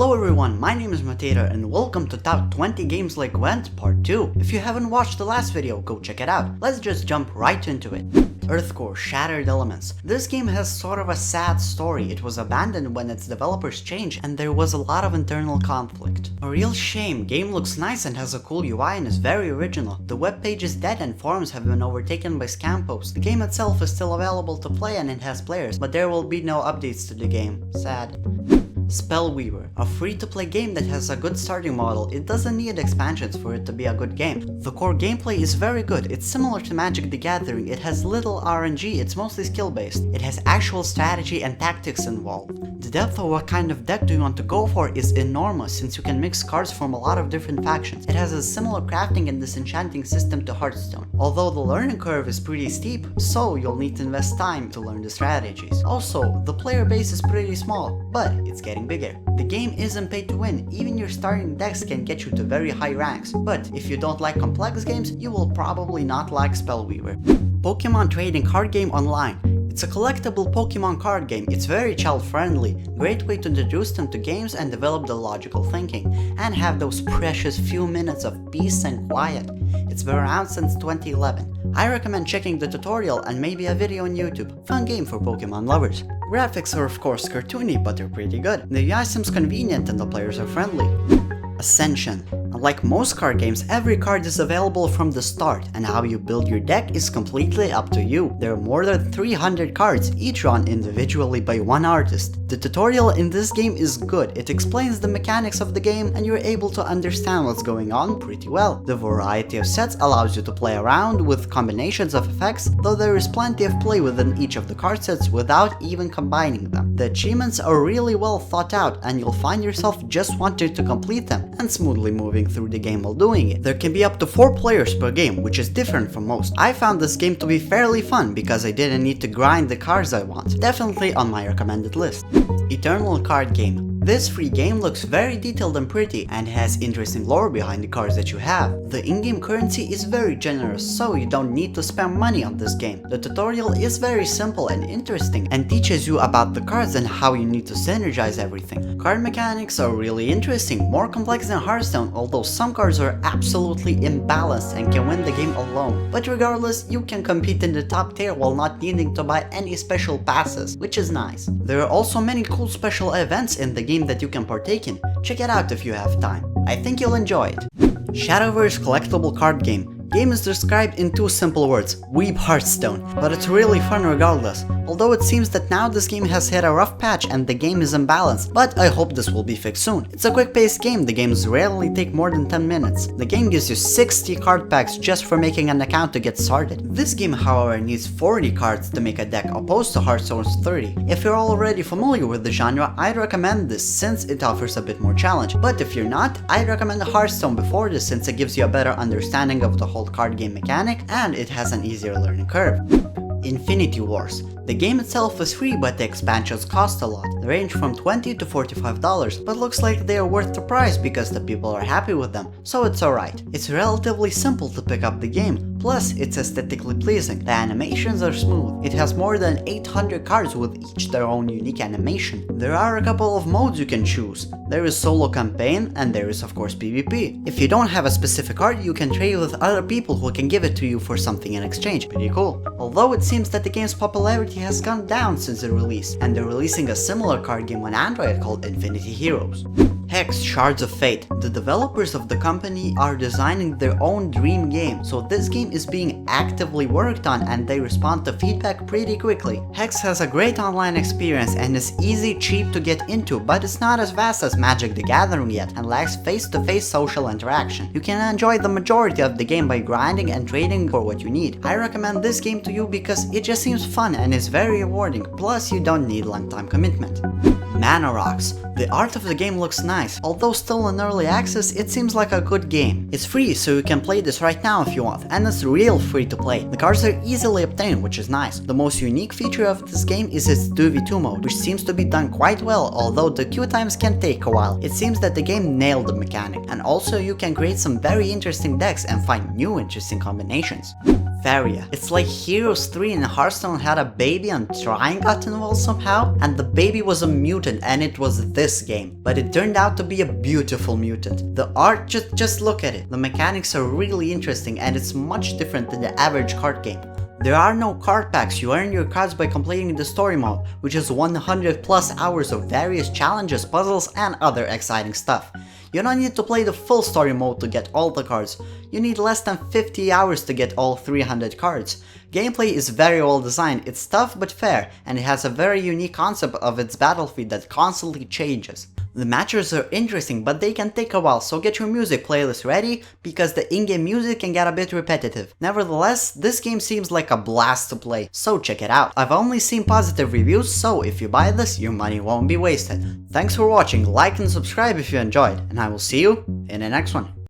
Hello everyone, my name is Matera and welcome to Top 20 Games Like Gwent Part 2. If you haven't watched the last video, go check it out. Let's just jump right into it. Earthcore Shattered Elements. This game has sort of a sad story. It was abandoned when its developers changed and there was a lot of internal conflict. A real shame. Game looks nice and has a cool UI and is very original. The webpage is dead and forums have been overtaken by scam posts. The game itself is still available to play and it has players, but there will be no updates to the game. Sad. Spellweaver, a free-to-play game that has a good starting model. It doesn't need expansions for it to be a good game. The core gameplay is very good. It's similar to Magic the Gathering. It has little RNG, it's mostly skill-based. It has actual strategy and tactics involved. The depth of what kind of deck do you want to go for is enormous since you can mix cards from a lot of different factions. It has a similar crafting and disenchanting system to Hearthstone, although the learning curve is pretty steep, so you'll need to invest time to learn the strategies. Also, the player base is pretty small, but it's getting bigger. The game isn't paid to win, even your starting decks can get you to very high ranks, but if you don't like complex games, you will probably not like Spellweaver. Pokemon Trading Card Game Online. It's a collectible Pokemon card game. It's very child friendly, great way to introduce them to games and develop the logical thinking, and have those precious few minutes of peace and quiet. It's been around since 2011. I recommend checking the tutorial and maybe a video on YouTube. Fun game for Pokemon lovers. Graphics are of course cartoony, but they're pretty good. The UI seems convenient and the players are friendly. Ascension. Unlike most card games, every card is available from the start, and how you build your deck is completely up to you. There are more than 300 cards, each run individually by one artist. The tutorial in this game is good. It explains the mechanics of the game, and you're able to understand what's going on pretty well. The variety of sets allows you to play around with combinations of effects, though there is plenty of play within each of the card sets without even combining them. The achievements are really well thought out, and you'll find yourself just wanting to complete them and smoothly moving through the game while doing it. There can be up to 4 players per game, which is different from most. I found this game to be fairly fun because I didn't need to grind the cards I want. Definitely on my recommended list. Eternal Card Game. This free game looks very detailed and pretty and has interesting lore behind the cards that you have. The in-game currency is very generous, so you don't need to spend money on this game. The tutorial is very simple and interesting and teaches you about the cards and how you need to synergize everything. Card mechanics are really interesting, more complex than Hearthstone, although some cards are absolutely imbalanced and can win the game alone. But regardless, you can compete in the top tier while not needing to buy any special passes, which is nice. There are also many cool special events in the game that you can partake in. Check it out if you have time. I think you'll enjoy it. Shadowverse Collectible Card Game. Game is described in 2 simple words: weeb Hearthstone, but it's really fun regardless. Although it seems that now this game has hit a rough patch and the game is imbalanced, but I hope this will be fixed soon. It's a quick-paced game, the games rarely take more than 10 minutes. The game gives you 60 card packs just for making an account to get started. This game however needs 40 cards to make a deck opposed to Hearthstone's 30. If you're already familiar with the genre, I'd recommend this since it offers a bit more challenge, but if you're not, I'd recommend Hearthstone before this since it gives you a better understanding of the whole card game mechanic and it has an easier learning curve. Infinity Wars. The game itself is free, but the expansions cost a lot. They range from $20 to $45, but looks like they are worth the price because the people are happy with them, so it's alright. It's relatively simple to pick up the game, plus it's aesthetically pleasing. The animations are smooth. It has more than 800 cards with each their own unique animation. There are a couple of modes you can choose. There is solo campaign and there is of course PvP. If you don't have a specific card, you can trade with other people who can give it to you for something in exchange. Pretty cool. Although it seems that the game's popularity has gone down since the release, and they're releasing a similar card game on Android called Infinity Heroes. Hex Shards of Fate. The developers of the company are designing their own dream game, so this game is being actively worked on and they respond to feedback pretty quickly. Hex has a great online experience and is easy, cheap to get into, but it's not as vast as Magic the Gathering yet and lacks face-to-face social interaction. You can enjoy the majority of the game by grinding and trading for what you need. I recommend this game to you because it just seems fun and is very rewarding, plus you don't need long-time commitment. Mana Rocks. The art of the game looks nice. Although still in early access, it seems like a good game. It's free, so you can play this right now if you want, and it's real free to play. The cards are easily obtained, which is nice. The most unique feature of this game is its 2v2 mode, which seems to be done quite well, although the queue times can take a while. It seems that the game nailed the mechanic, and also you can create some very interesting decks and find new interesting combinations. Varia. It's like Heroes 3 and Hearthstone had a baby and Trine got involved somehow, and the baby was a mutant and it was this game. But it turned out to be a beautiful mutant. The art, just look at it. The mechanics are really interesting and it's much different than the average card game. There are no card packs, you earn your cards by completing the story mode, which is 100 plus hours of various challenges, puzzles, and other exciting stuff. You don't need to play the full story mode to get all the cards, you need less than 50 hours to get all 300 cards. Gameplay is very well designed, it's tough but fair, and it has a very unique concept of its battlefield that constantly changes. The matches are interesting, but they can take a while, so get your music playlist ready, because the in-game music can get a bit repetitive. Nevertheless, this game seems like a blast to play, so check it out. I've only seen positive reviews, so if you buy this, your money won't be wasted. Thanks for watching, like and subscribe if you enjoyed, and I will see you in the next one.